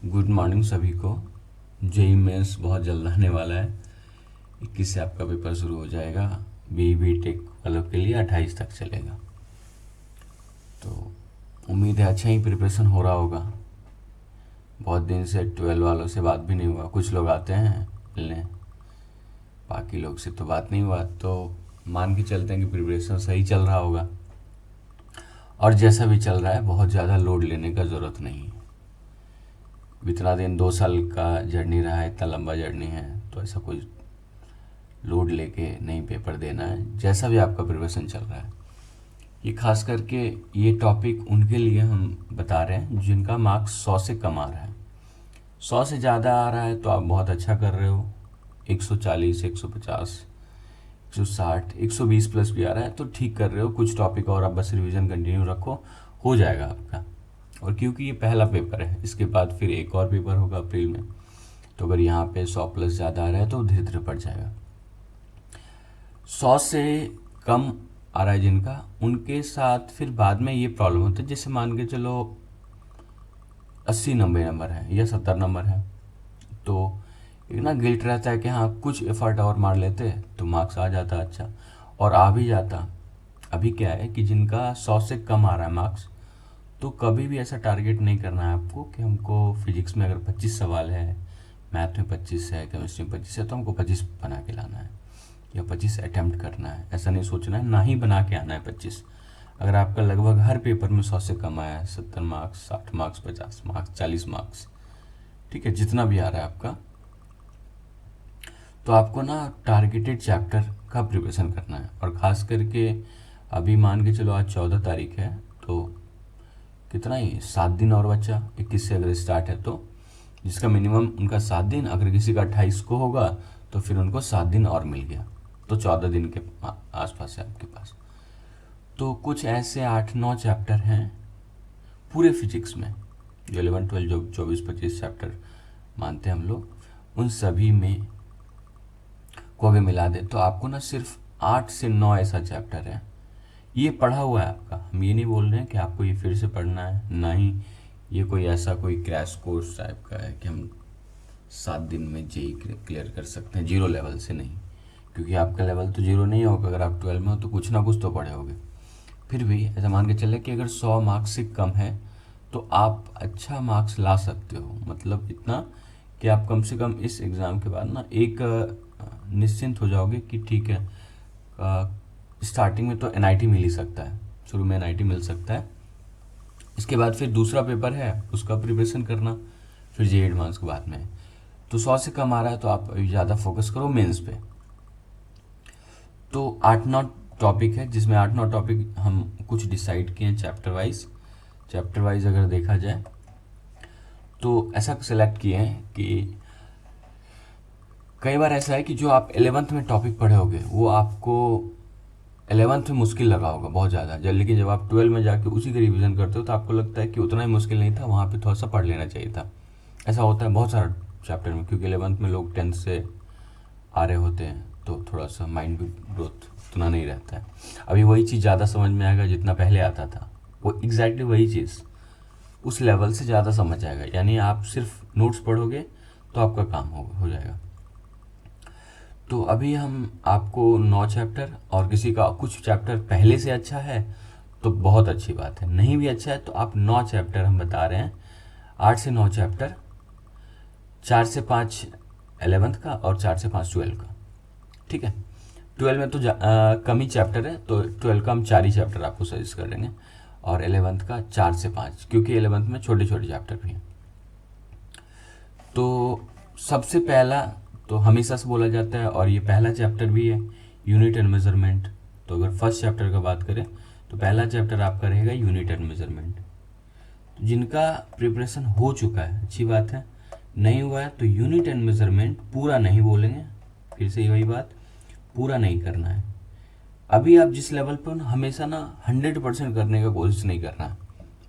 Good morning सभी को। JEE mains बहुत जल्द आने वाला है। 21 से आपका पेपर शुरू हो जाएगा। बी टेक वालों के लिए 28 तक चलेगा। तो उम्मीद है अच्छा ही प्रिपरेशन हो रहा होगा। बहुत दिन से 12 वालों से बात भी नहीं हुआ। कुछ लोग आते हैं मिलने, बाकी लोग से तो बात नहीं हुआ। तो मान के चलते हैं कि प्रिपरेशन सही चल रहा होगा। और जैसा भी चल रहा है बहुत ज़्यादा लोड लेने का ज़रूरत नहीं है। इतना दिन 2 साल का जर्नी रहा है, इतना लंबा जर्नी है, तो ऐसा कोई लोड लेके नहीं पेपर देना है। जैसा भी आपका प्रिपरेशन चल रहा है, ये खास करके ये टॉपिक उनके लिए हम बता रहे हैं जिनका मार्क्स 100 से कम आ रहा है। 100 से ज़्यादा आ रहा है तो आप बहुत अच्छा कर रहे हो। 140, 150, 160, 120 प्लस भी आ रहा है तो ठीक कर रहे हो। कुछ टॉपिक और आप बस रिवीजन कंटिन्यू रखो, हो जाएगा आपका। और क्योंकि ये पहला पेपर है, इसके बाद फिर एक और पेपर होगा अप्रैल में, तो अगर यहाँ पे 100 प्लस ज़्यादा आ रहा है तो धीरे धीरे बढ़ जाएगा। 100 से कम आ रहा है जिनका, उनके साथ फिर बाद में ये प्रॉब्लम होता है। जैसे मान के चलो 80-90 नंबर है या 70 नंबर है, तो एक ना गिल्ट रहता है कि हाँ कुछ एफर्ट और मार लेते तो मार्क्स आ जाता अच्छा, और आ भी जाता। अभी क्या है कि जिनका 100 से कम आ रहा है मार्क्स, तो कभी भी ऐसा टारगेट नहीं करना है आपको कि हमको फिजिक्स में अगर 25 सवाल है, मैथ में 25 है, केमिस्ट्री में 25 है, तो हमको 25 बना के लाना है या 25 अटैम्प्ट करना है। ऐसा नहीं सोचना है, ना ही बना के आना है 25। अगर आपका लगभग हर पेपर में 100 से कम आया है, 70 मार्क्स, 60 मार्क्स, 50 मार्क्स, 40 मार्क्स, ठीक है, जितना भी आ रहा है आपका, तो आपको ना टारगेटेड चैप्टर का प्रिपरेशन करना है। और ख़ास करके अभी मान के चलो आज 14 तारीख है, तो कितना ही 7 दिन और बचा। 21 से अगर स्टार्ट है तो जिसका मिनिमम उनका 7 दिन, अगर किसी का 28 को होगा तो फिर उनको 7 दिन और मिल गया, तो 14 दिन के आसपास है आपके पास। तो कुछ ऐसे 8-9 चैप्टर हैं पूरे फिजिक्स में, जो 11-12 जो 24-25 चैप्टर मानते हैं हम लोग, उन सभी में को अगर मिला दे तो आपको ना सिर्फ 8 से 9 ऐसा चैप्टर है। ये पढ़ा हुआ है आपका। हम ये नहीं बोल रहे हैं कि आपको ये फिर से पढ़ना है, ना ही ये कोई ऐसा कोई क्रैश कोर्स टाइप का है कि हम 7 दिन में जेई क्लियर कर सकते हैं जीरो लेवल से। नहीं, क्योंकि आपका लेवल तो जीरो नहीं होगा। अगर आप 12 में हो तो कुछ ना कुछ तो पढ़े होगे। फिर भी ऐसा मान के चले कि अगर 100 मार्क्स से कम है तो आप अच्छा मार्क्स ला सकते हो। मतलब इतना कि आप कम से कम इस एग्ज़ाम के बाद ना एक निश्चिंत हो जाओगे कि ठीक है, स्टार्टिंग में तो एनआईटी मिल ही सकता है, शुरू में एनआईटी मिल सकता है। इसके बाद फिर दूसरा पेपर है, उसका प्रिपरेशन करना, फिर जे एडवांस के बाद में। तो 100 से कम आ रहा है तो आप ज़्यादा फोकस करो मेंस पे। तो 8-9 टॉपिक है, जिसमें 8-9 टॉपिक हम कुछ डिसाइड किए हैं चैप्टर वाइज। चैप्टर वाइज अगर देखा जाए तो ऐसा सेलेक्ट किए हैं कि कई बार ऐसा है कि जो आप 11th में टॉपिक पढ़े होगे वो आपको 11th में मुश्किल लगा होगा बहुत ज़्यादा, लेकिन जब आप 12 में जाके उसी का रिवीजन करते हो तो आपको लगता है कि उतना ही मुश्किल नहीं था, वहाँ पे थोड़ा सा पढ़ लेना चाहिए था। ऐसा होता है बहुत सारा चैप्टर में, क्योंकि 11th में लोग 10th से आ रहे होते हैं तो थोड़ा सा माइंड भी ग्रोथ उतना नहीं रहता है। अभी वही चीज़ ज़्यादा समझ में आएगा जितना पहले आता था। वो एग्जैक्टली वही चीज़ उस लेवल से ज़्यादा समझ आएगा। यानी आप सिर्फ नोट्स पढ़ोगे तो आपका काम हो जाएगा। तो अभी हम आपको 9 चैप्टर, और किसी का कुछ चैप्टर पहले से अच्छा है तो बहुत अच्छी बात है, नहीं भी अच्छा है तो आप 9 चैप्टर हम बता रहे हैं। 8 से 9 चैप्टर, 4 से 5 11th का और 4 से 5 12 का, ठीक है। 12 में तो कम ही चैप्टर है, तो 12 का हम 4 ही चैप्टर आपको सजेस्ट कर देंगे, और 11th का 4 से 5, क्योंकि 11th में छोटे छोटे चैप्टर भी हैं। तो सबसे पहला तो हमेशा से बोला जाता है, और ये पहला चैप्टर भी है, यूनिट एंड मेजरमेंट। तो अगर फर्स्ट चैप्टर का बात करें तो पहला चैप्टर आपका रहेगा यूनिट एंड मेजरमेंट। तो जिनका प्रिपरेशन हो चुका है अच्छी बात है, नहीं हुआ है तो यूनिट एंड मेजरमेंट पूरा नहीं बोलेंगे, फिर से वही बात, पूरा नहीं करना है। अभी आप जिस लेवल पर हमेशा ना 100% करने का कोशिश नहीं करना।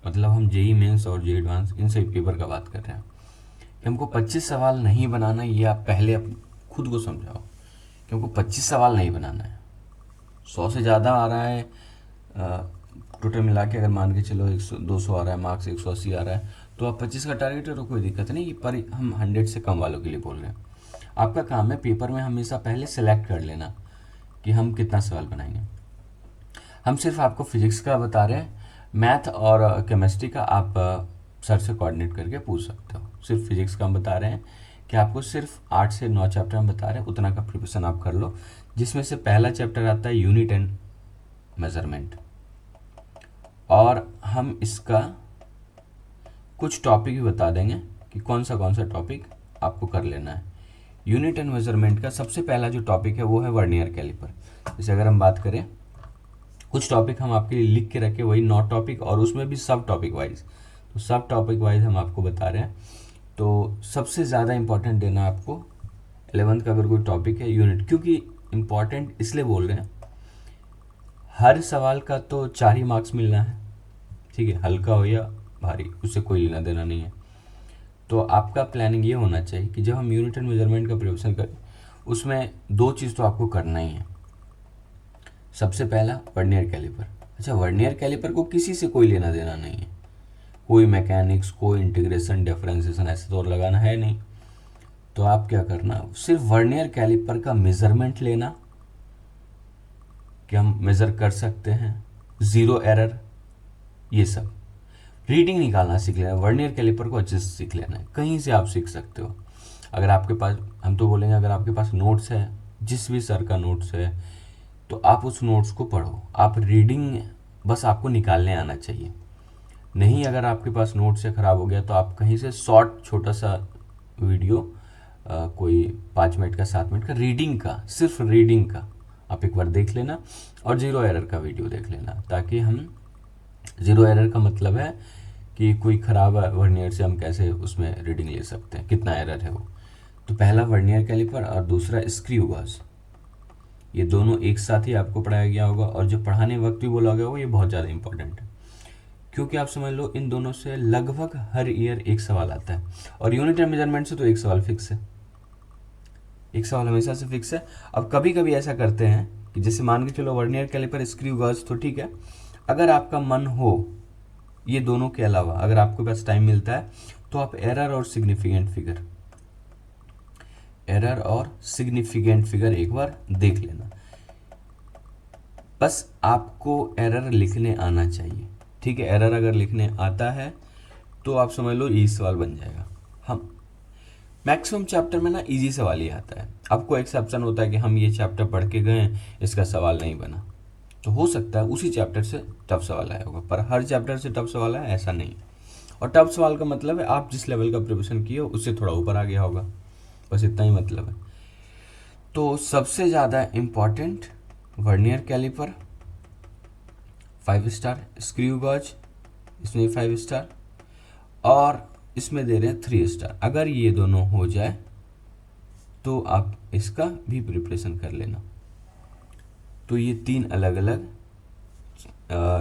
मतलब हम जेई मेंस और जे एडवांस इन सभी पेपर का बात कर रहे हैं कि हमको 25 सवाल नहीं बनाना। ये आप पहले खुद को समझाओ कि हमको 25 सवाल नहीं बनाना है। 100 से ज़्यादा आ रहा है टोटल मिला के, अगर मान के चलो 100 200 आ रहा है मार्क्स, 180 आ रहा है, तो आप 25 का टारगेट है तो कोई दिक्कत नहीं, पर हम 100 से कम वालों के लिए बोल रहे हैं। आपका काम है पेपर में हमेशा पहले सेलेक्ट कर लेना कि हम कितना सवाल बनाएंगे। हम सिर्फ आपको फिजिक्स का बता रहे हैं, मैथ और केमिस्ट्री का आप सर से कोऑर्डिनेट करके पूछ सकते हो। सिर्फ फिजिक्स का हम बता रहे हैं कि आपको सिर्फ 8 से 9 चैप्टर हम बता रहे हैं, उतना का प्रिपरेशन आप कर लो, जिसमें से पहला चैप्टर आता है यूनिट एंड मेजरमेंट, और हम इसका कुछ टॉपिक भी बता देंगे कि कौन सा टॉपिक आपको कर लेना है। यूनिट एंड मेजरमेंट का सबसे पहला जो टॉपिक है वो है वर्नियर कैलिपर। जैसे अगर हम बात करें, कुछ टॉपिक हम आपके लिए लिख के रखे, वही 9 टॉपिक, और उसमें भी सब टॉपिक वाइज, तो सब टॉपिक वाइज हम आपको बता रहे हैं। तो सबसे ज़्यादा इंपॉर्टेंट देना आपको 11th का अगर कोई टॉपिक है यूनिट, क्योंकि इंपॉर्टेंट इसलिए बोल रहे हैं, हर सवाल का तो 4 ही मार्क्स मिलना है, ठीक है, हल्का हो या भारी, उससे कोई लेना देना नहीं है। तो आपका प्लानिंग ये होना चाहिए कि जब हम यूनिट एंड मेजरमेंट का प्रिपरेशन करें, उसमें 2 चीज़ तो आपको करना ही है। सबसे पहला वर्नियर कैलिपर। अच्छा, वर्नियर कैलिपर को किसी से कोई लेना देना नहीं है, कोई मैकेनिक्स, कोई इंटीग्रेशन, डिफरेंशिएशन ऐसे तो और लगाना है नहीं। तो आप क्या करना, सिर्फ वर्नियर कैलिपर का मेजरमेंट लेना कि हम मेजर कर सकते हैं, ज़ीरो एरर, ये सब रीडिंग निकालना सीख लेना। वर्नियर कैलिपर को अच्छे से सीख लेना है, कहीं से आप सीख सकते हो। अगर आपके पास, हम तो बोलेंगे अगर आपके पास नोट्स है, जिस भी सर का नोट्स है, तो आप उस नोट्स को पढ़ो। आप रीडिंग बस आपको निकालने आना चाहिए। नहीं, अगर आपके पास नोट्स से ख़राब हो गया तो आप कहीं से शॉर्ट छोटा सा वीडियो, कोई 5 मिनट का, 7 मिनट का रीडिंग का, सिर्फ रीडिंग का आप एक बार देख लेना, और ज़ीरो एरर का वीडियो देख लेना, ताकि हम, ज़ीरो एरर का मतलब है कि कोई ख़राब वर्नियर से हम कैसे उसमें रीडिंग ले सकते हैं, कितना एरर है वो। तो पहला वर्नियर कैलिपर और दूसरा स्क्रू गॉज, ये दोनों एक साथ ही आपको पढ़ाया गया होगा, और जो पढ़ाने वक्त भी बोला गया होगा ये बहुत ज़्यादा इंपॉर्टेंट है, क्योंकि आप समझ लो इन दोनों से लगभग हर ईयर एक सवाल आता है, और यूनिट एंड मेजरमेंट से तो एक सवाल फिक्स है, एक सवाल हमेशा से फिक्स है। अब कभी कभी ऐसा करते हैं कि जैसे मान के चलो वर्नियर कैलिपर, स्क्रू गॉज तो ठीक है, अगर आपका मन हो ये दोनों के अलावा, अगर आपके पास टाइम मिलता है, तो आप एरर और सिग्निफिकेंट फिगर, एरर और सिग्निफिकेंट फिगर एक बार देख लेना। बस आपको एरर लिखने आना चाहिए, ठीक है। एरर अगर लिखने आता है तो आप समझ लो इजी सवाल बन जाएगा। हम मैक्सिमम चैप्टर में ना इजी सवाल ही आता है। आपको एक्सेप्शन होता है कि हम ये चैप्टर पढ़ के गए, इसका सवाल नहीं बना, तो हो सकता है उसी चैप्टर से टफ सवाल आया होगा, पर हर चैप्टर से टफ सवाल है ऐसा नहीं। और टफ सवाल का मतलब है आप जिस लेवल का प्रिपरेशन किए हो उससे थोड़ा ऊपर आ गया होगा, बस इतना ही मतलब है। तो सबसे ज़्यादा important vernier calliper 5 star, screw gauge इसमें 5 स्टार, और इसमें दे रहे हैं 3 स्टार। अगर ये दोनों हो जाए तो आप इसका भी प्रिपरेशन कर लेना। तो ये 3 अलग अलग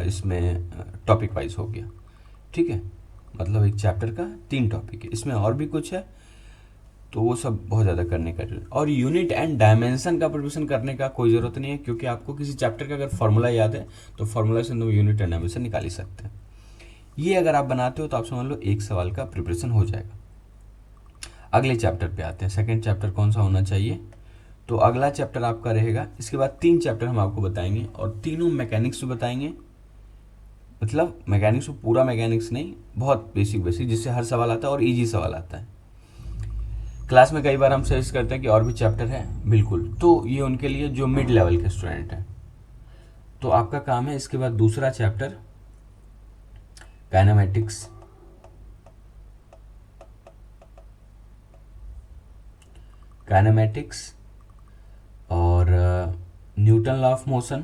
इसमें टॉपिक वाइज हो गया, ठीक है, मतलब एक चैप्टर का 3 टॉपिक है। इसमें और भी कुछ है तो वो सब बहुत ज़्यादा करने का जरूरत। और यूनिट एंड डायमेंशन का प्रिपरेशन करने का कोई ज़रूरत नहीं है, क्योंकि आपको किसी चैप्टर का अगर फॉर्मूला याद है तो फॉर्मूला से तुम यूनिट एंड डायमेंशन निकाल ही सकते हैं। ये अगर आप बनाते हो तो आप समझ लो एक सवाल का प्रिपरेशन हो जाएगा। अगले चैप्टर पे आते हैं। सेकेंड चैप्टर कौन सा होना चाहिए, तो अगला चैप्टर आपका रहेगा, इसके बाद 3 चैप्टर हम आपको बताएंगे, और तीनों मैकेनिक्स में बताएंगे। मतलब मैकेनिक्स में पूरा मैकेनिक्स नहीं, बहुत बेसिक जिससे हर सवाल आता है और ईजी सवाल आता है। क्लास में कई बार हम सजेस्ट करते हैं कि और भी चैप्टर है, बिल्कुल, तो ये उनके लिए जो मिड लेवल के स्टूडेंट हैं। तो आपका काम है इसके बाद दूसरा चैप्टर काइनेमेटिक्स, काइनेमेटिक्स और न्यूटन लॉ ऑफ मोशन,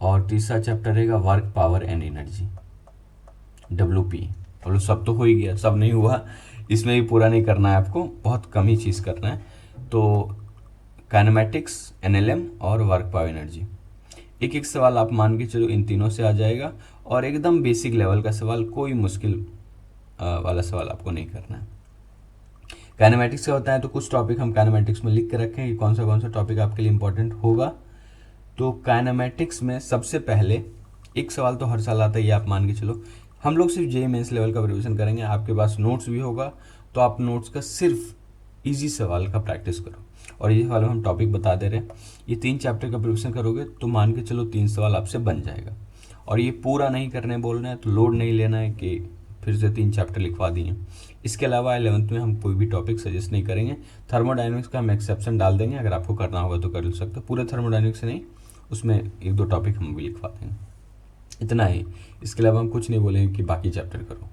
और तीसरा चैप्टर रहेगा work, power and energy, WP। और सब तो हो ही गया, सब नहीं हुआ, इसमें भी पूरा नहीं करना है आपको, बहुत कम ही चीज़ करना है। तो काइनेमेटिक्स, NLM और वर्क, पावर, एनर्जी, एक एक सवाल आप मान के चलो इन तीनों से आ जाएगा, और एकदम बेसिक लेवल का सवाल, कोई मुश्किल वाला सवाल आपको नहीं करना है। काइनेमेटिक्स का होता है तो कुछ टॉपिक हम काइनेमेटिक्स में लिख के रखें कि कौन सा टॉपिक आपके लिए इंपॉर्टेंट होगा। तो काइनेमेटिक्स में सबसे पहले एक सवाल तो हर साल आता है, ये आप मान के चलो। हम लोग सिर्फ जे मेंस लेवल का रिवीजन करेंगे, आपके पास नोट्स भी होगा, तो आप नोट्स का सिर्फ इजी सवाल का प्रैक्टिस करो। और ये सवाल हम टॉपिक बता दे रहे हैं, ये 3 चैप्टर का प्रिपरेशन करोगे तो मान के चलो 3 सवाल आपसे बन जाएगा। और ये पूरा नहीं करने बोलना है, तो लोड नहीं लेना है कि फिर से 3 चैप्टर लिखवा दिए। इसके अलावा 11th में हम कोई भी टॉपिक सजेस्ट नहीं करेंगे। थर्मोडाइनमिक्स का हम एक्सेप्शन डाल देंगे, अगर आपको करना होगा तो कर सकते हो, पूरे थर्मोडाइनमिक्स नहीं, उसमें 1-2 टॉपिक हम भी लिखवा देंगे, इतना ही। इसके अलावा हम कुछ नहीं बोलेंगे कि बाकी चैप्टर करो।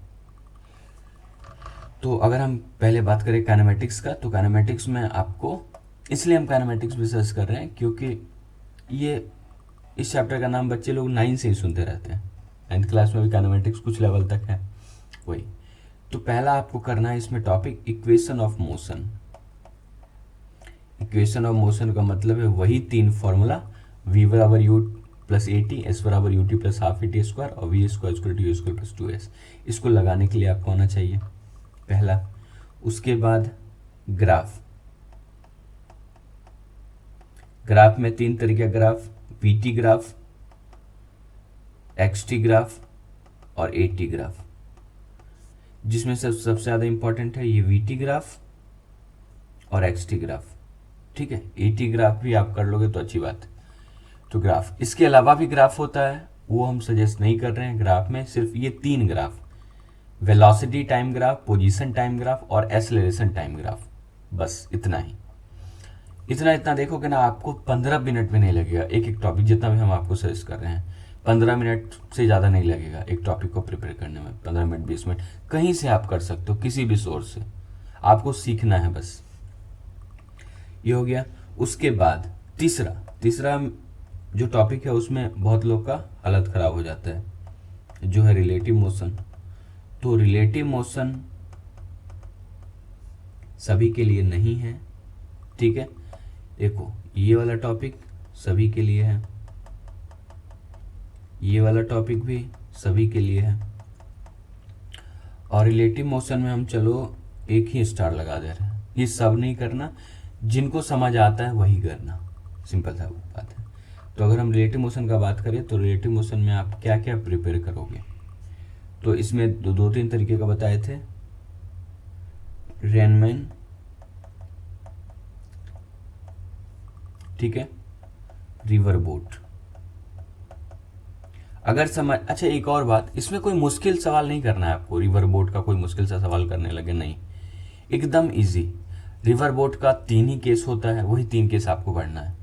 तो अगर हम पहले बात करें काइनेमेटिक्स का, तो काइनेमेटिक्स में आपको, इसलिए हम काइनेमेटिक्स भी सर्च कर रहे हैं क्योंकि ये इस चैप्टर का नाम बच्चे लोग 9 से ही सुनते रहते हैं। 9th क्लास में भी काइनेमेटिक्स कुछ लेवल तक है वही। तो पहला आपको करना है इसमें topic equation of motion. Equation of motion का मतलब है वही 3 फॉर्मूला, v बराबर u plus A T, S बराबर U T plus half A T square और V square equal to U square plus 2s। इसको लगाने के लिए आपको आना चाहिए पहला। उसके बाद ग्राफ, ग्राफ में 3 तरीके का graph, VT graph, XT graph और एटी ग्राफ, जिसमें सबसे ज़्यादा इंपॉर्टेंट है ये वीटी ग्राफ और एक्सटी ग्राफ। ठीक है, एटी ग्राफ भी आप कर लोगे तो अच्छी बात है। तो ग्राफ, इसके अलावा भी ग्राफ होता है, वो हम सजेस्ट नहीं कर रहे हैं। ग्राफ में सिर्फ ये 3 graph, velocity time graph, position time graph और एक्सेलरेशन टाइम ग्राफ, बस इतना ही। इतना देखोगे ना, आपको 15 मिनट भी नहीं लगेगा एक एक टॉपिक, जितना भी हम आपको सजेस्ट कर रहे हैं 15 मिनट से ज़्यादा नहीं लगेगा एक टॉपिक को प्रिपेयर करने में। 15 मिनट 20 मिनट कहीं से आप कर सकते हो, किसी भी सोर्स से, आपको सीखना है बस। ये हो गया। उसके बाद तीसरा जो टॉपिक है उसमें बहुत लोग का हालत ख़राब हो जाता है, जो है रिलेटिव मोशन। तो रिलेटिव मोशन सभी के लिए नहीं है, ठीक है। देखो, ये वाला टॉपिक सभी के लिए है, ये वाला टॉपिक भी सभी के लिए है, और रिलेटिव मोशन में हम चलो एक ही स्टार लगा दे रहे हैं। ये सब नहीं करना, जिनको समझ आता है वही करना, सिंपल सा बात है। तो अगर हम रिलेटिव मोशन का बात करें तो रिलेटिव मोशन में आप क्या क्या प्रिपेयर करोगे, तो इसमें 2-3 तरीके का बताए थे, रेनमैन, ठीक है, रिवर बोट। अगर समझ, अच्छा एक और बात, इसमें कोई मुश्किल सवाल नहीं करना है आपको, रिवर बोट का कोई मुश्किल सा सवाल करने लगे नहीं, एकदम इजी। रिवर बोट का 3 ही केस होता है, वही 3 केस आपको पढ़ना है।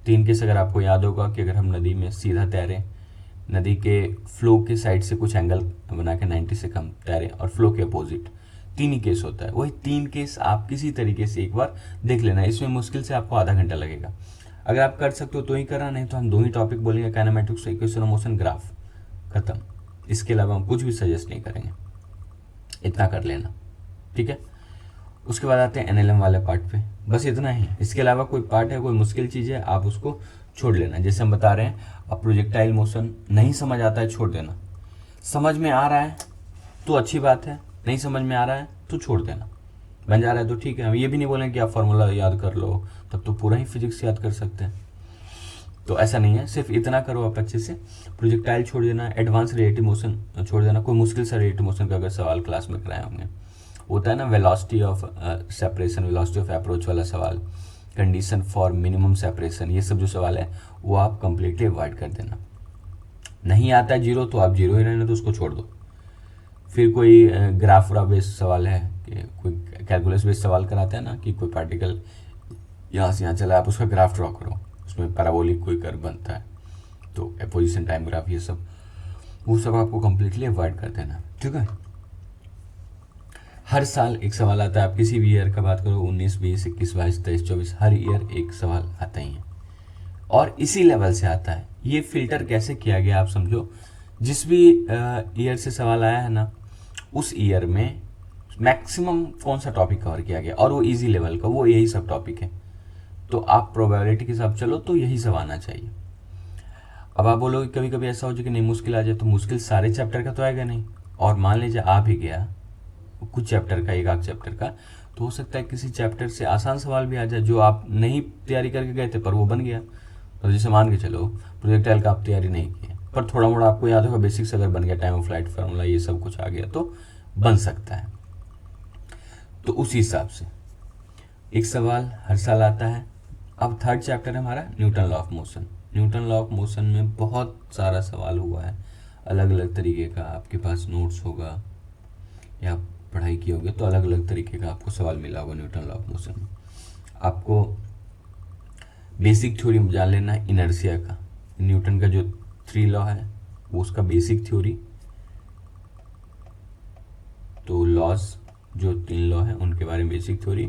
3 केस अगर आपको याद होगा कि अगर हम नदी में सीधा तैरें, नदी के फ्लो के साइड से कुछ एंगल बना के 90 से कम तैरें और फ्लो के अपोजिट, 3 ही केस होता है। वही 3 केस आप किसी तरीके से एक बार देख लेना, इसमें मुश्किल से आपको आधा घंटा लगेगा। अगर आप कर सकते हो तो ही करना, नहीं तो हम 2 ही टॉपिक बोलेंगे, kinematics, equation of motion, graph, खत्म। इसके अलावा हम कुछ भी सजेस्ट नहीं करेंगे, इतना कर लेना, ठीक है। उसके बाद आते हैं एनएलएम वाले पार्ट पे, बस इतना ही। इसके अलावा कोई पार्ट है, कोई मुश्किल चीज़ है, आप उसको छोड़ लेना। जैसे हम बता रहे हैं, अब प्रोजेक्टाइल मोशन नहीं समझ आता है, छोड़ देना। समझ में आ रहा है तो अच्छी बात है, नहीं समझ में आ रहा है तो छोड़ देना। बन जा रहा है तो ठीक है, हम ये भी नहीं बोलेंगे कि आप फार्मूला याद कर लो, तब तो पूरा ही फिजिक्स याद कर सकते हैं, तो ऐसा नहीं है। सिर्फ इतना करो आप अच्छे से, प्रोजेक्टाइल छोड़ देना, एडवांस रिलेटिव मोशन छोड़ देना। कोई मुश्किल सा रिलेटिव मोशन का अगर सवाल क्लास में कराए होंगे, होता है ना velocity of separation, velocity of approach वाला सवाल, कंडीशन फॉर मिनिमम सेपरेशन, ये सब जो सवाल है वो आप कंप्लीटली अवॉइड कर देना। नहीं आता है जीरो तो आप जीरो ही रहना, तो उसको छोड़ दो। फिर कोई ग्राफ बेस्ड सवाल है कि कोई कैलकुलस बेस्ड सवाल कराते हैं ना, कि कोई पार्टिकल यहाँ से यहाँ चला, आप उसका ग्राफ ड्रॉ करो, उसमें पैराबोलिक कोई कर्व बनता है, तो पोजीशन टाइम ग्राफ, ये सब, वो सब आपको कंप्लीटली अवॉइड कर देना, ठीक है। हर साल एक सवाल आता है, आप किसी भी ईयर का बात करो, 19, 20, 21, 22, 23, 24, हर ईयर एक सवाल आता ही है, और इसी लेवल से आता है। ये फिल्टर कैसे किया गया आप समझो, जिस भी ईयर से सवाल आया है ना, उस ईयर में मैक्सिमम कौन सा टॉपिक कवर किया गया, और वो इजी लेवल का, वो यही सब टॉपिक है, तो आप प्रोबेबिलिटी के हिसाब चलो तो यही सब आना चाहिए। अब आप बोलोगे कभी कभी ऐसा हो जाए कि नहीं मुश्किल आ जाए, तो मुश्किल सारे चैप्टर का तो आएगा नहीं, और मान लीजिए आ भी गया कुछ चैप्टर का, एक आध चैप्टर का, तो हो सकता है किसी चैप्टर से आसान सवाल भी आ जाए जो आप नहीं तैयारी करके गए थे पर वो बन गया। तो जैसे मान के चलो प्रोजेक्टाइल का आप तैयारी नहीं किए, पर थोड़ा मोड़ा आपको याद होगा, बेसिक्स अगर बन गया, टाइम ऑफ फ्लाइट फार्मूला ये सब कुछ आ गया तो बन सकता है। तो उसी हिसाब से एक सवाल हर साल आता है। अब थर्ड चैप्टर है हमारा Newton law of motion. Newton law of motion में बहुत सारा सवाल हुआ है, अलग अलग तरीके का। आपके पास नोट्स होगा या पढ़ाई की होगी तो अलग अलग तरीके का आपको सवाल मिला होगा न्यूटन लॉ ऑफ मोशन में। आपको बेसिक थ्योरी जान लेना है इनर्शिया का, न्यूटन का जो 3 लॉ है वो उसका बेसिक थ्योरी। तो लॉज जो 3 लॉ है उनके बारे में बेसिक थ्योरी।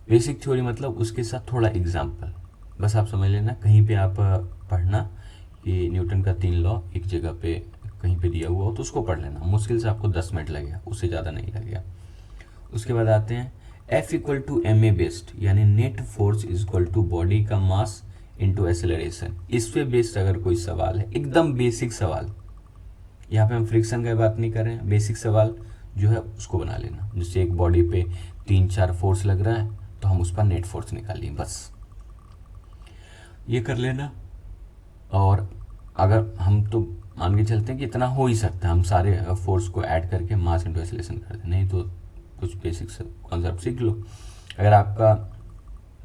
बेसिक थ्योरी मतलब उसके साथ थोड़ा एग्जाम्पल, बस आप समझ लेना। कहीं पे आप पढ़ना कि न्यूटन का 3 लॉ एक जगह पे कहीं पे दिया हुआ हो तो उसको पढ़ लेना, मुश्किल से आपको 10 मिनट लगेगा, उससे ज़्यादा नहीं लगेगा। उसके बाद आते हैं F equal to M A based, यानी net force is equal to body का मास इंटू एक्सेलरेशन। इस पे बेस्ड अगर कोई सवाल है, एकदम बेसिक सवाल, यहाँ पे हम फ्रिक्शन की बात नहीं कर रहे हैं, बेसिक सवाल जो है उसको बना लेना। जैसे एक बॉडी पे 3-4 फोर्स लग रहा है तो हम उस पर नेट फोर्स निकालिए, बस ये कर लेना। और अगर हम तो मान के चलते हैं कि इतना हो ही सकता है, हम सारे फोर्स को ऐड करके मास इंटू एक्सेलरेशन कर दें, नहीं तो कुछ बेसिक कॉन्सेप्ट सीख लो। अगर आपका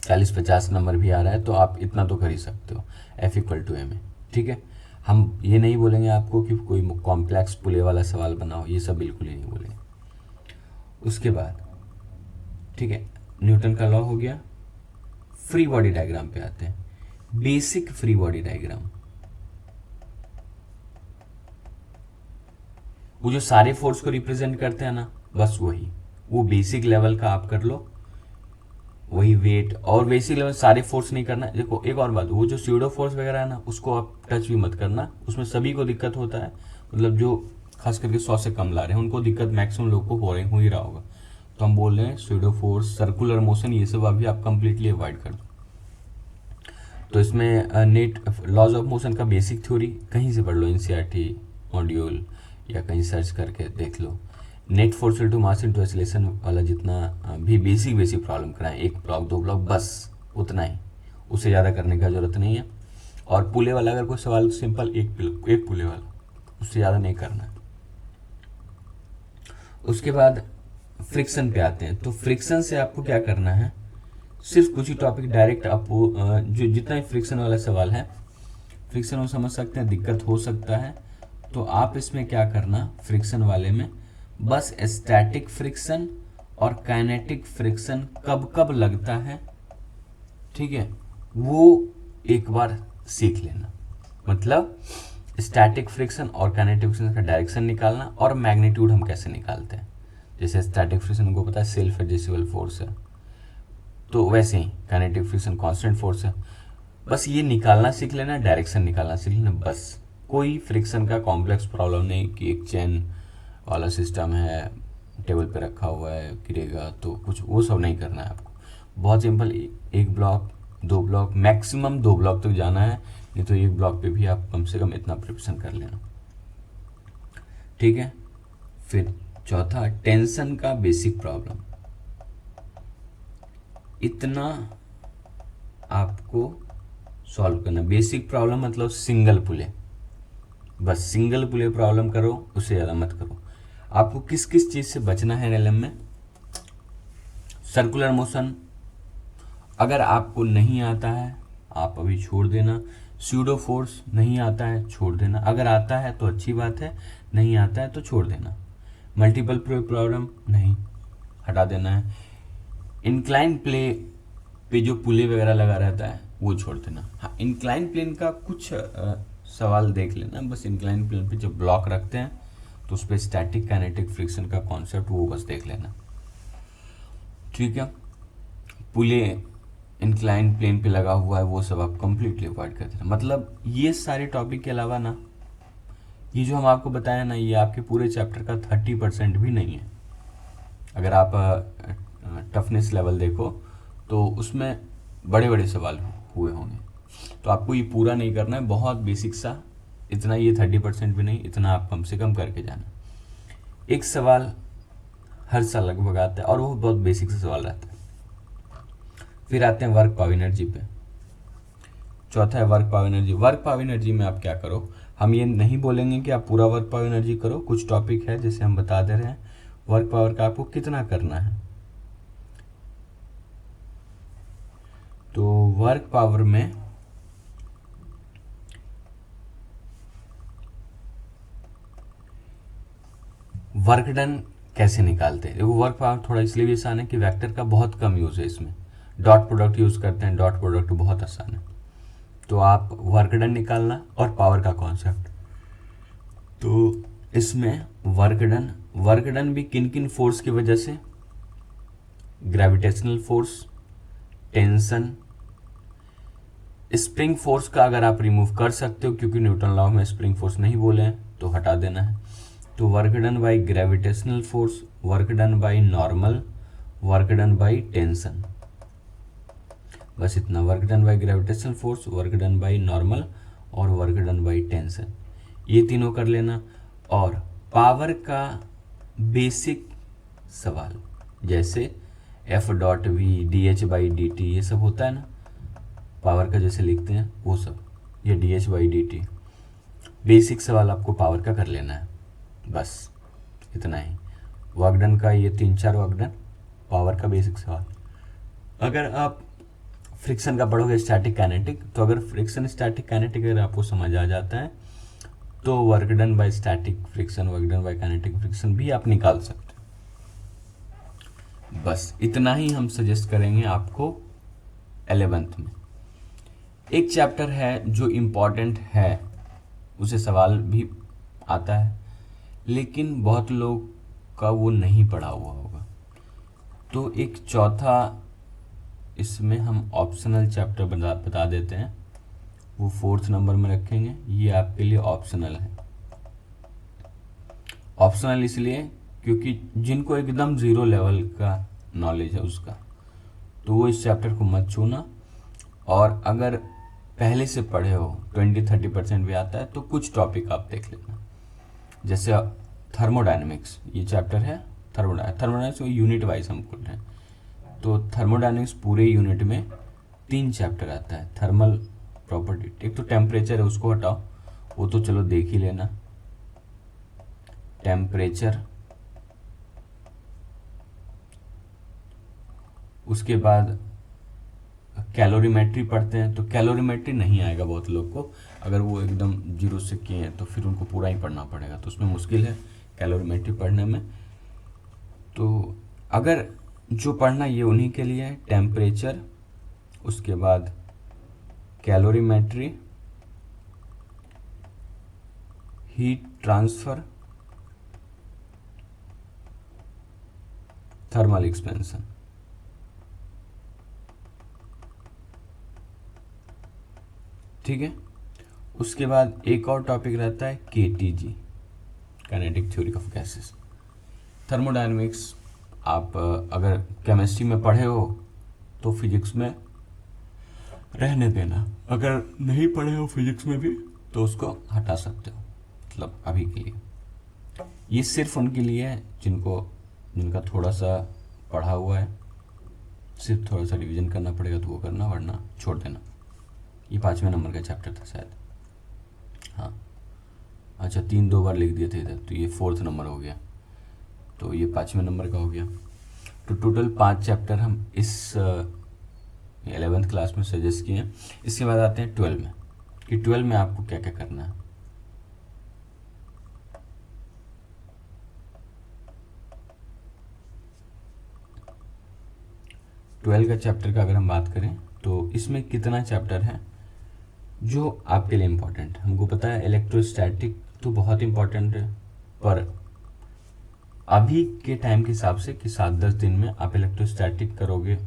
40-50 नंबर भी आ रहा है तो आप इतना तो कर ही सकते हो, F equal to M A, ठीक है। हम ये नहीं बोलेंगे आपको कि कोई कॉम्प्लेक्स पुले वाला सवाल बनाओ, ये सब बिल्कुल ही नहीं बोलेंगे। उसके बाद ठीक है, न्यूटन का लॉ हो गया। फ्री बॉडी डायग्राम पे आते हैं, बेसिक फ्री बॉडी डायग्राम। वो जो सारे फोर्स को रिप्रेजेंट करते हैं ना, बस वही, वो बेसिक लेवल का आप कर लो, वही वेट। और बेसिक लेवल सारे फोर्स नहीं करना। देखो एक और बात, वो जो स्यूडो फोर्स वगैरह है ना, उसको आप टच भी मत करना, उसमें सभी को दिक्कत होता है। मतलब जो खास करके 100 से कम ला रहे हैं उनको दिक्कत मैक्सिमम लोग को हो ही रहा होगा। तो हम बोल रहे हैं स्यूडो फोर्स, सर्कुलर मोशन, ये सब अभी आप कंप्लीटली अवॉइड कर दो। तो इसमें नेट लॉज ऑफ मोशन का बेसिक थ्योरी कहीं से पढ़ लो, एनसीईआरटी मॉड्यूल या कहीं सर्च करके देख लो। Net force into mass into acceleration वाला जितना भी बेसिक प्रॉब्लम कराएं, 1 ब्लॉक 2 ब्लॉक, बस उतना ही, उससे ज़्यादा करने का जरूरत नहीं है। और पुले वाला अगर कोई सवाल सिंपल, एक पुले वाला, उससे ज़्यादा नहीं करना है। उसके बाद फ्रिक्शन पे आते हैं। तो फ्रिक्शन से आपको क्या करना है, सिर्फ कुछ ही टॉपिक डायरेक्ट आपको जो जितना ही फ्रिक्शन वाला सवाल है, फ्रिक्शन वो समझ सकते हैं, दिक्कत हो सकता है। तो आप इसमें क्या करना, फ्रिक्शन वाले में बस स्टैटिक फ्रिक्शन और काइनेटिक फ्रिक्शन कब कब लगता है, ठीक है, वो एक बार सीख लेना। मतलब स्टैटिक फ्रिक्शन और काइनेटिक फ्रिक्शन का डायरेक्शन निकालना और मैग्नीट्यूड हम कैसे निकालते हैं। जैसे स्टैटिक फ्रिक्शन हमको पता है सेल्फ एडजस्टेबल फोर्स है, तो वैसे ही काइनेटिक फ्रिक्शन कांस्टेंट फोर्स है। बस ये निकालना सीख लेना, डायरेक्शन निकालना सीख लेना, बस। कोई फ्रिक्शन का कॉम्प्लेक्स प्रॉब्लम नहीं कि एक चेन वाला सिस्टम है, टेबल पे रखा हुआ है, गिरेगा तो कुछ, वो सब नहीं करना है आपको। बहुत simple, 1 block 2 block, maximum 2 block तक जाना है, नहीं तो 1 ब्लॉक पे भी आप कम से कम इतना प्रिपरेशन कर लेना, ठीक है। फिर चौथा, टेंशन का बेसिक प्रॉब्लम, इतना आपको सॉल्व करना। बेसिक प्रॉब्लम मतलब सिंगल पुले, बस सिंगल पुले प्रॉब्लम करो, उससे ज़्यादा मत करो। आपको किस किस चीज़ से बचना है एलएम में, सर्कुलर मोशन अगर आपको नहीं आता है आप अभी छोड़ देना। स्यूडो फोर्स नहीं आता है, छोड़ देना। अगर आता है तो अच्छी बात है, नहीं आता है तो छोड़ देना। मल्टीपल प्रॉब्लम नहीं, हटा देना है। इंक्लाइन प्ले पे जो पुले वगैरह लगा रहता है वो छोड़ देना। हाँ, इंक्लाइन प्लेन का कुछ सवाल देख लेना, बस इंक्लाइन प्लेन पे जो ब्लॉक रखते हैं तो उस पर स्टैटिक काइनेटिक फ्रिक्शन का कॉन्सेप्ट वो बस देख लेना, ठीक है। पुले इंक्लाइन प्लेन पे लगा हुआ है वो सब आप कंप्लीटली अवॉइड कर देना। मतलब ये सारे टॉपिक के अलावा ना, ये जो हम आपको बताया ना, ये आपके पूरे चैप्टर का 30% भी नहीं है। अगर आप टफनेस लेवल देखो तो उसमें बड़े बड़े सवाल हुए होंगे, तो आपको ये पूरा नहीं करना है, बहुत बेसिक सा, इतना, ये 30% भी नहीं, इतना आप कम से कम करके जाना। एक सवाल हर साल लगभग आता है और वो बहुत बेसिक सा सवाल रहता है। फिर आते हैं वर्क पावर एनर्जी पे। चौथा है work power energy. Work power energy में आप क्या करो, हम ये नहीं बोलेंगे कि आप पूरा वर्क पावर एनर्जी करो, कुछ टॉपिक है जैसे हम बता दे रहे हैं वर्क पावर का आपको कितना करना है। तो वर्क पावर में वर्क डन कैसे निकालते हैं। वर्क पावर थोड़ा इसलिए भी आसान है कि वेक्टर का बहुत कम यूज़ है इसमें, डॉट प्रोडक्ट यूज़ करते हैं, डॉट प्रोडक्ट बहुत आसान है। तो आप वर्क डन निकालना और पावर का कॉन्सेप्ट, तो इसमें वर्क डन भी किन किन फोर्स की वजह से, gravitational force, tension, spring force का अगर आप रिमूव कर सकते हो क्योंकि न्यूटन लॉ में स्प्रिंग फोर्स नहीं बोले हैं तो हटा देना है। तो work done by gravitational force, work done by normal, work done by tension, बस इतना। Work done by gravitational force, work done by normal और वर्क डन बाय टेंशन, ये तीनों कर लेना। और पावर का बेसिक सवाल जैसे F dot V D H by D T, ये सब होता है ना पावर का, जैसे लिखते हैं वो सब, ये D H by D T, basic सवाल आपको पावर का कर लेना है, बस इतना ही। वर्क डन का ये 3-4 वर्क डन, पावर का बेसिक सवाल। अगर आप फ्रिक्शन का पढ़ोगे स्टैटिक काइनेटिक, तो अगर फ्रिक्शन स्टैटिक काइनेटिक अगर आपको समझ आ जाता है तो work done by static friction, work done by kinetic friction भी आप निकाल सकते हो। बस इतना ही हम सजेस्ट करेंगे आपको 11th में। एक चैप्टर है जो इम्पॉर्टेंट है, उसे सवाल भी आता है लेकिन बहुत लोग का वो नहीं पढ़ा हुआ होगा, तो एक चौथा इसमें हम ऑप्शनल चैप्टर बता देते हैं, वो 4th नंबर में रखेंगे। ये आपके लिए ऑप्शनल है। ऑप्शनल इसलिए क्योंकि जिनको एकदम ज़ीरो लेवल का नॉलेज है उसका, तो वो इस चैप्टर को मत छूना। और अगर पहले से पढ़े हो 20-30% भी आता है तो कुछ टॉपिक आप देख लेना, जैसे थर्मोडायनेमिक्स, ये चैप्टर है थर्मोडायनेमिक्स यूनिट वाइज हम बोल रहे हैं। तो थर्मोडायनेमिक्स पूरे यूनिट में 3 चैप्टर आता है। थर्मल प्रॉपर्टी, एक तो टेम्परेचर है उसको हटाओ, वो तो चलो देख ही लेना, टेम्परेचर। उसके बाद कैलोरीमेट्री पढ़ते हैं, तो कैलोरीमेट्री नहीं आएगा बहुत लोग को, अगर वो एकदम जीरो से किए हैं तो फिर उनको पूरा ही पढ़ना पड़ेगा, तो उसमें मुश्किल है कैलोरीमेट्री पढ़ने में। तो अगर जो पढ़ना ये उन्हीं के लिए है, टेम्परेचर, उसके बाद calorimetry, heat transfer, thermal expansion. ठीक है। उसके बाद एक और टॉपिक रहता है KTG, kinetic theory of gases. Thermodynamics आप अगर केमिस्ट्री में पढ़े हो तो फिजिक्स में रहने देना, अगर नहीं पढ़े हो फिजिक्स में भी तो उसको हटा सकते हो, मतलब अभी के लिए। ये सिर्फ उनके लिए है जिनका थोड़ा सा पढ़ा हुआ है, सिर्फ थोड़ा सा रिवीजन करना पड़ेगा तो वो करना, वरना छोड़ देना। ये 5वें नंबर का चैप्टर था शायद, हाँ अच्छा 3-2 बार लिख दिए थे इधर, तो ये 4th नंबर हो गया, तो ये 5वें नंबर का हो गया। तो टोटल 5 चैप्टर हम इस 11th क्लास में सजेस्ट किए हैं। इसके बाद आते हैं 12 में, कि 12 में आपको क्या क्या करना है। ट्वेल्व का चैप्टर का अगर हम बात करें तो इसमें कितना चैप्टर है जो आपके लिए इम्पोर्टेंट है। हमको पता है इलेक्ट्रोस्टैटिक तो बहुत इम्पोर्टेंट है, पर अभी के टाइम के हिसाब से कि 7-10 दिन में आप इलेक्ट्रोस्टैटिक करोगे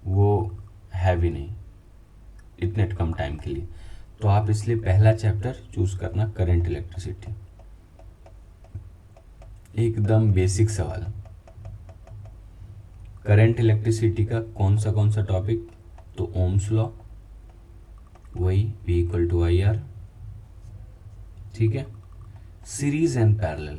वो है भी नहीं इतने कम टाइम के लिए, तो आप इसलिए पहला चैप्टर चूज करना करंट इलेक्ट्रिसिटी, एकदम बेसिक सवाल। करंट इलेक्ट्रिसिटी का कौन सा टॉपिक, तो ओम्स लॉ, वही V=IR, ठीक है। Series and parallel,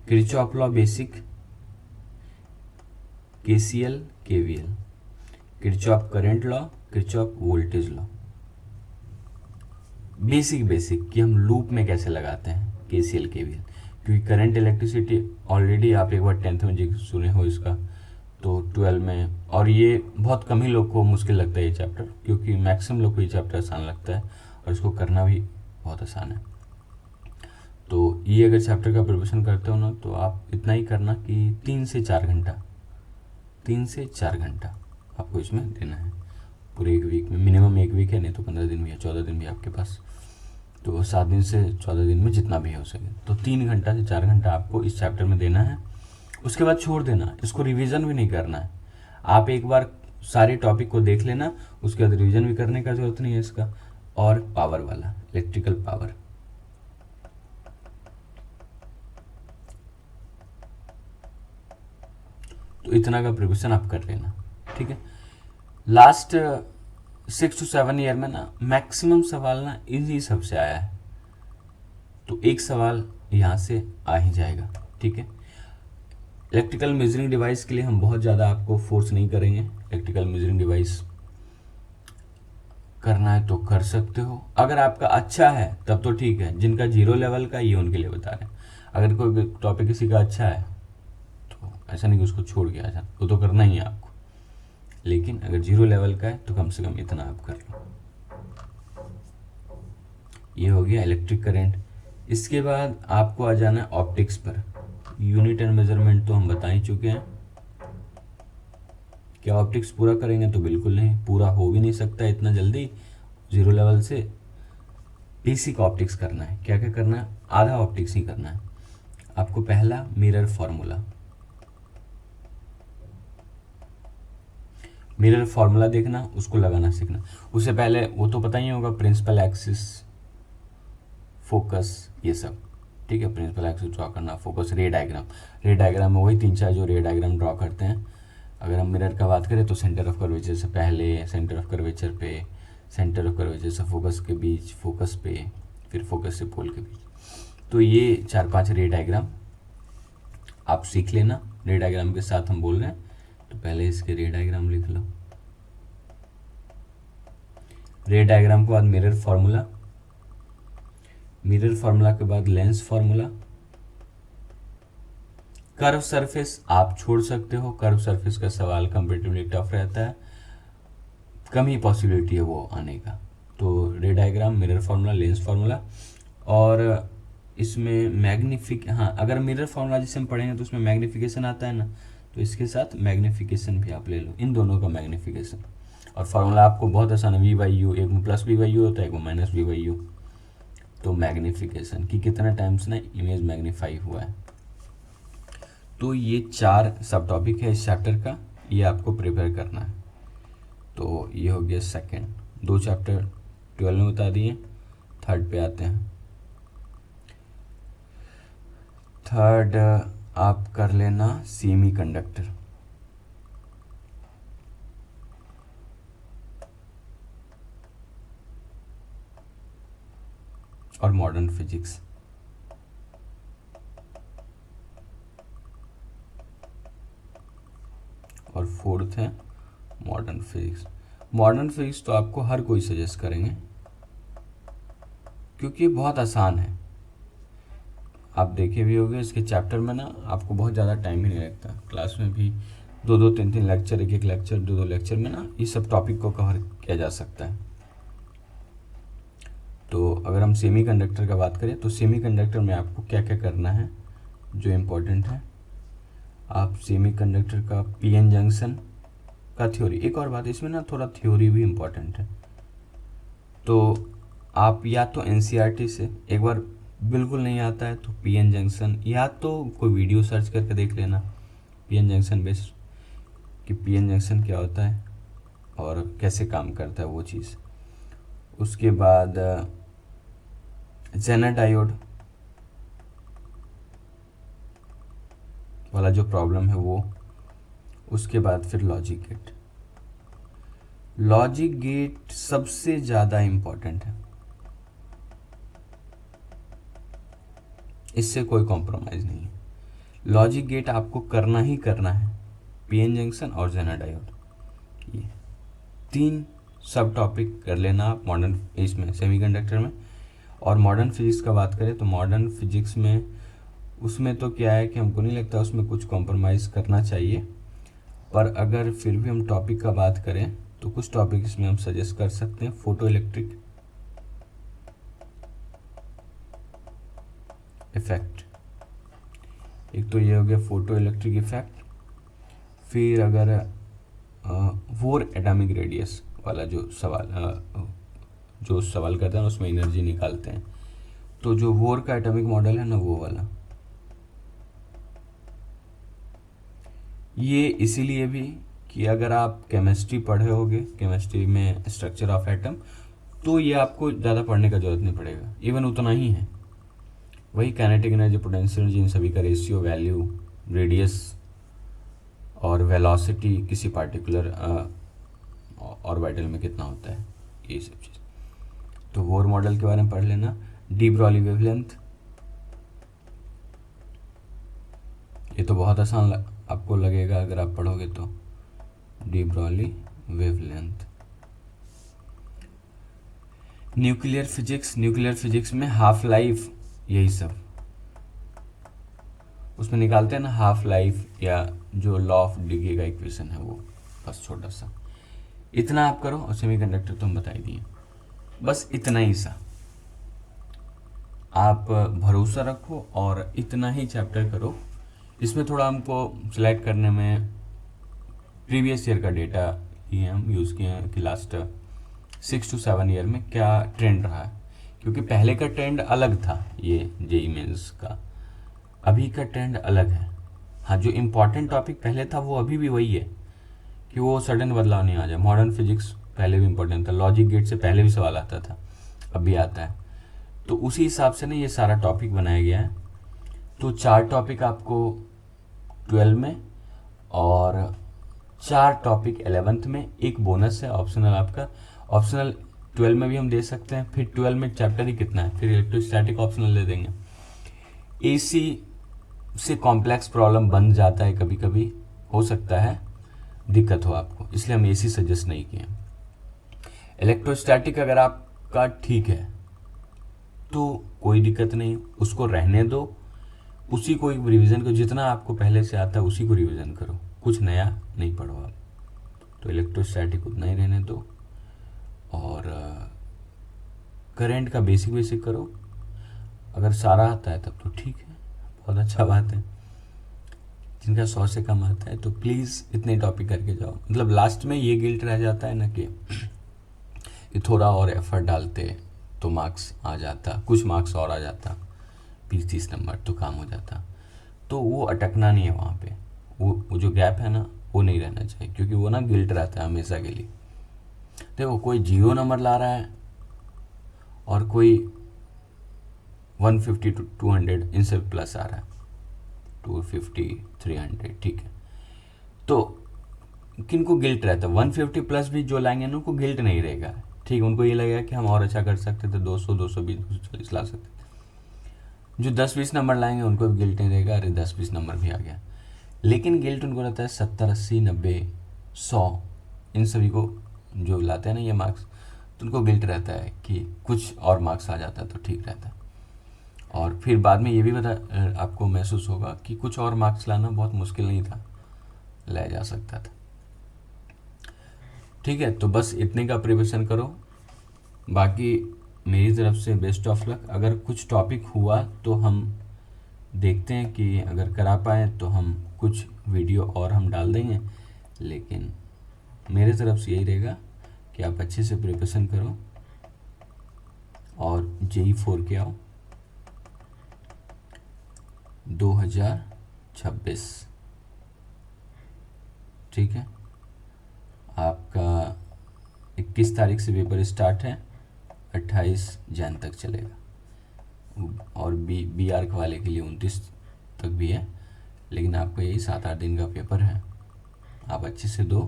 Kirchhoff law basic, KCL KVL, Kirchhoff current law, Kirchhoff voltage law, basic कि हम लूप में कैसे लगाते हैं केसीएल केवीएल, क्योंकि करंट इलेक्ट्रिसिटी ऑलरेडी आप एक बार 10th में जी सुने हो इसका, तो 12 में, और ये बहुत कम ही लोग को मुश्किल लगता है ये चैप्टर, क्योंकि मैक्सिमम लोग को ये चैप्टर आसान लगता है और इसको करना भी बहुत आसान है। तो ये अगर चैप्टर का प्रिपरेशन करते हो ना, तो आप इतना ही करना कि 3 से 4 घंटा आपको इसमें देना है पूरे एक वीक में। मिनिमम एक वीक है, नहीं तो 15 दिन भी है, 14 दिन भी है आपके पास, तो 7 दिन से 14 दिन में जितना भी हो सके, तो 3 घंटा से 4 घंटा आपको इस चैप्टर में देना है। उसके बाद छोड़ देना, इसको रिवीजन भी नहीं करना है। आप एक बार सारे टॉपिक को देख लेना, उसके बाद रिवीजन भी करने का जरूरत नहीं है इसका। और पावर वाला, इलेक्ट्रिकल पावर, तो इतना का प्रिपरेशन आप कर लेना, ठीक है। लास्ट 6 to 7 ईयर में ना मैक्सिमम सवाल ना इन्हीं सब से आया है, तो एक सवाल यहाँ से आ ही जाएगा, ठीक है। इलेक्ट्रिकल मेजरिंग डिवाइस के लिए हम बहुत ज़्यादा आपको फोर्स नहीं करेंगे। इलेक्ट्रिकल मेजरिंग डिवाइस करना है तो कर सकते हो, अगर आपका अच्छा है तब तो ठीक है। जिनका 0 लेवल का, ये उनके लिए बता रहे हैं। अगर कोई टॉपिक किसी का अच्छा है तो ऐसा नहीं कि उसको छोड़ के आ जाए, वो तो करना ही है आपको, लेकिन अगर 0 लेवल का है तो कम से कम इतना आप कर लो। ये हो गया इलेक्ट्रिक करंट। इसके बाद आपको आ जाना है ऑप्टिक्स पर। यूनिट एंड मेजरमेंट तो हम बता ही चुके हैं। क्या ऑप्टिक्स पूरा करेंगे? तो बिल्कुल नहीं, पूरा हो भी नहीं सकता इतना जल्दी 0 लेवल से। बेसिक ऑप्टिक्स करना है। क्या क्या करना है? आधा ऑप्टिक्स ही करना है आपको। पहला, मिरर फार्मूला। मिरर फार्मूला देखना, उसको लगाना सीखना। उससे पहले वो तो पता ही होगा, प्रिंसिपल एक्सिस, फोकस, ये सब, ठीक है। प्रिंसिपल एक्सिस ड्रॉ करना, फोकस, रे डायग्राम। रे डायग्राम में वही 3-4 जो रे डायग्राम ड्रॉ करते हैं। अगर हम मिरर का बात करें तो सेंटर ऑफ कर्वेचर से पहले, सेंटर ऑफ कर्वेचर पे, सेंटर ऑफ कर्वेचर से फोकस के बीच, फोकस पे, फिर फोकस से पोल के बीच। तो ये 4-5 रे डायग्राम आप सीख लेना। रे डायग्राम के साथ हम बोल रहे हैं, तो पहले इसके रे डायग्राम लिख लो। रे डायग्राम के बाद मिरर फार्मूला, मिरर फार्मूला के बाद लेंस फार्मूला। कर्व सरफेस आप छोड़ सकते हो, कर्व सरफेस का सवाल कंपेरेटिवली टफ रहता है, कम ही पॉसिबिलिटी है वो आने का। तो रे diagram, mirror formula, lens formula, और इसमें हाँ, अगर मिरर फार्मूला जिसे हम पढ़ेंगे तो उसमें मैग्निफिकेशन आता है ना, तो इसके साथ मैग्निफिकेशन भी आप ले लो, इन दोनों का मैग्निफिकेशन। और फार्मूला आपको बहुत आसान है, V/U, एक में प्लस V/U होता है, एक में माइनस V/U। तो मैग्निफिकेशन कि कितना टाइम्स ना इमेज मैग्नीफाई हुआ है। तो ये 4 सब टॉपिक है इस चैप्टर का, ये आपको प्रिपेयर करना है। तो ये हो गया सेकंड। 2 चैप्टर 12 में बता दिए। थर्ड पे आते हैं। थर्ड आप कर लेना सेमी कंडक्टर। और मॉडर्न फिजिक्स। और फोर्थ है मॉडर्न फिजिक्स। मॉडर्न फिजिक्स तो आपको हर कोई सजेस्ट करेंगे, क्योंकि ये बहुत आसान है। आप देखे भी होंगे इसके चैप्टर में ना आपको बहुत ज़्यादा टाइम ही नहीं लगता। क्लास में भी 2-2, 3-3 लेक्चर, एक लेक्चर, 2-2 लेक्चर में ना ये सब टॉपिक को कवर किया जा सकता है। तो अगर हम सेमी कंडक्टर का बात करें, तो सेमी कंडक्टर में आपको क्या क्या करना है जो इम्पोर्टेंट है। आप सेमी कंडक्टर का पीएन जंक्शन का थ्योरी, एक और बात इसमें ना थोड़ा थ्योरी भी इम्पोर्टेंट है। तो आप या तो एनसीईआरटी से, एक बार बिल्कुल नहीं आता है तो पीएन जंक्शन, या तो कोई वीडियो सर्च करके देख लेना पीएन जंक्शन बेस्ड, कि पीएन जंक्शन क्या होता है और कैसे काम करता है वो चीज़। उसके बाद जेनर डायोड वाला जो प्रॉब्लम है वो। उसके बाद फिर लॉजिक गेट। लॉजिक गेट सबसे ज़्यादा इम्पोर्टेंट है, इससे कोई कॉम्प्रोमाइज़ नहीं है। लॉजिक गेट आपको करना ही करना है, पीएन जंक्शन और जेनर डायोड। ये 3 सब टॉपिक कर लेना आप मॉडर्न इसमें सेमीकंडक्टर में। और मॉडर्न फिजिक्स का बात करें तो मॉडर्न फिजिक्स में उसमें तो क्या है कि हमको नहीं लगता उसमें कुछ कॉम्प्रोमाइज़ करना चाहिए, पर अगर फिर भी हम टॉपिक का बात करें तो कुछ टॉपिक इसमें हम सजेस्ट कर सकते हैं। फोटो इलेक्ट्रिक इफेक्ट, एक तो ये हो गया फोटो इलेक्ट्रिक इफेक्ट। फिर अगर वोर एटॉमिक रेडियस वाला जो सवाल करते हैं उसमें एनर्जी निकालते हैं, तो जो वोर का एटॉमिक मॉडल है ना वो वाला, ये इसीलिए भी कि अगर आप केमिस्ट्री पढ़े होगे, केमिस्ट्री में स्ट्रक्चर ऑफ एटम, तो ये आपको ज़्यादा पढ़ने का जरूरत नहीं पड़ेगा, इवन उतना ही है। वही काइनेटिक एनर्जी, पोटेंशियल एनर्जी, इन सभी का रेशियो, वैल्यू, रेडियस और वेलोसिटी किसी पार्टिकुलर ऑर्बिटल में कितना होता है, ये सब चीज़। तो वोर मॉडल के बारे में पढ़ लेना। डी ब्रॉली वेवलेंथ, ये तो बहुत आसान आपको लगेगा अगर आप पढ़ोगे तो। D Broly wavelength. Nuclear physics, nuclear physics में हाफ लाइफ, यही सब उसमें निकालते हैं ना, हाफ लाइफ या जो लॉ ऑफ डिके का इक्वेशन है वो, बस छोटा सा इतना आप करो। और सेमीकंडक्टर तो हम बता ही दिए, बस इतना ही सा आप भरोसा रखो और इतना ही चैप्टर करो। इसमें थोड़ा हमको सिलेक्ट करने में प्रीवियस ईयर का डेटा ही हम यूज़ किए हैं कि लास्ट 6 to 7 ईयर में क्या ट्रेंड रहा है, क्योंकि पहले का ट्रेंड अलग था ये जेई मेंस का, अभी का ट्रेंड अलग है। हाँ, जो इम्पोर्टेंट टॉपिक पहले था वो अभी भी वही है कि वो सडन बदलाव नहीं आ जाए। मॉडर्न फिजिक्स पहले भी इम्पोर्टेंट था, लॉजिक गेट से पहले भी सवाल आता था, अब भी आता है। तो उसी हिसाब से ना ये सारा टॉपिक बनाया गया है। तो 4 टॉपिक आपको 12 में और 4 टॉपिक 11th में, एक बोनस है ऑप्शनल आपका। ऑप्शनल 12 में भी हम दे सकते हैं, फिर 12 में चैप्टर ही कितना है, फिर इलेक्ट्रोस्टैटिक ऑप्शनल दे देंगे। एसी से कॉम्प्लेक्स प्रॉब्लम बन जाता है कभी कभी, हो सकता है दिक्कत हो आपको, इसलिए हम एसी सजेस्ट नहीं किए। इलेक्ट्रोस्टैटिक अगर आपका ठीक है तो कोई दिक्कत नहीं, उसको रहने दो, उसी को रिवीजन करो, जितना आपको पहले से आता है उसी को रिवीजन करो, कुछ नया नहीं पढ़ो आप। तो इलेक्ट्रोस्टैटिक उतना ही रहने दो और करंट का बेसिक बेसिक करो। अगर सारा आता है तब तो ठीक है, बहुत अच्छा बात है। जिनका 100 से कम आता है तो प्लीज़ इतने टॉपिक करके जाओ। मतलब लास्ट में ये गिल्ट रह जाता है ना कि थोड़ा और एफर्ट डालते तो मार्क्स आ जाता, कुछ मार्क्स और आ जाता, 20-30 नंबर तो काम हो जाता। तो वो अटकना नहीं है वहाँ पे, वो जो गैप है ना वो नहीं रहना चाहिए, क्योंकि वो ना गिल्ट रहता है हमेशा के लिए। देखो कोई 0 नंबर ला रहा है और कोई 150 to 200 इनसे प्लस आ रहा है, 250 300, ठीक है। तो किनको गिल्ट रहता है? 150 प्लस भी जो लाएंगे ना उनको गिल्ट नहीं रहेगा, ठीक, उनको ये लगेगा कि हम और अच्छा कर सकते थे, 200 220 240 ला सकते थे। जो 10-20 नंबर लाएंगे उनको भी गिल्ट नहीं रहेगा, अरे 10-20 नंबर भी आ गया। लेकिन गिल्ट उनको रहता है 70 80 90 100, इन सभी को जो लाते हैं ना ये मार्क्स, तो उनको गिल्ट रहता है कि कुछ और मार्क्स आ जाता है तो ठीक रहता है। और फिर बाद में ये भी आपको महसूस होगा कि कुछ और मार्क्स लाना बहुत मुश्किल नहीं था, लाया जा सकता था। ठीक है, तो बस इतने का प्रिपरेशन करो। बाकी मेरी तरफ से बेस्ट ऑफ लक। अगर कुछ टॉपिक हुआ तो हम देखते हैं कि अगर करा पाए तो हम कुछ वीडियो और हम डाल देंगे, लेकिन मेरे तरफ से यही रहेगा कि आप अच्छे से प्रिपरेशन करो और जेई 4 के आओ 2026। ठीक है, आपका 21 तारीख से पेपर स्टार्ट है, 28 जैन तक चलेगा, और बी आर वाले के लिए 29 तक भी है, लेकिन आपको यही 7-8 दिन का पेपर है, आप अच्छे से दो।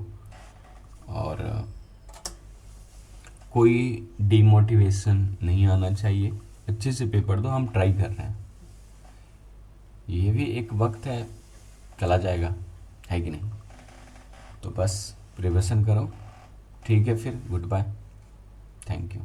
और कोई डिमोटिवेशन नहीं आना चाहिए, अच्छे से पेपर दो, हम ट्राई कर रहे हैं। ये भी एक वक्त है, चला जाएगा, है कि नहीं? तो बस प्रिपरेशन करो ठीक है, फिर गुड बाय, थैंक यू।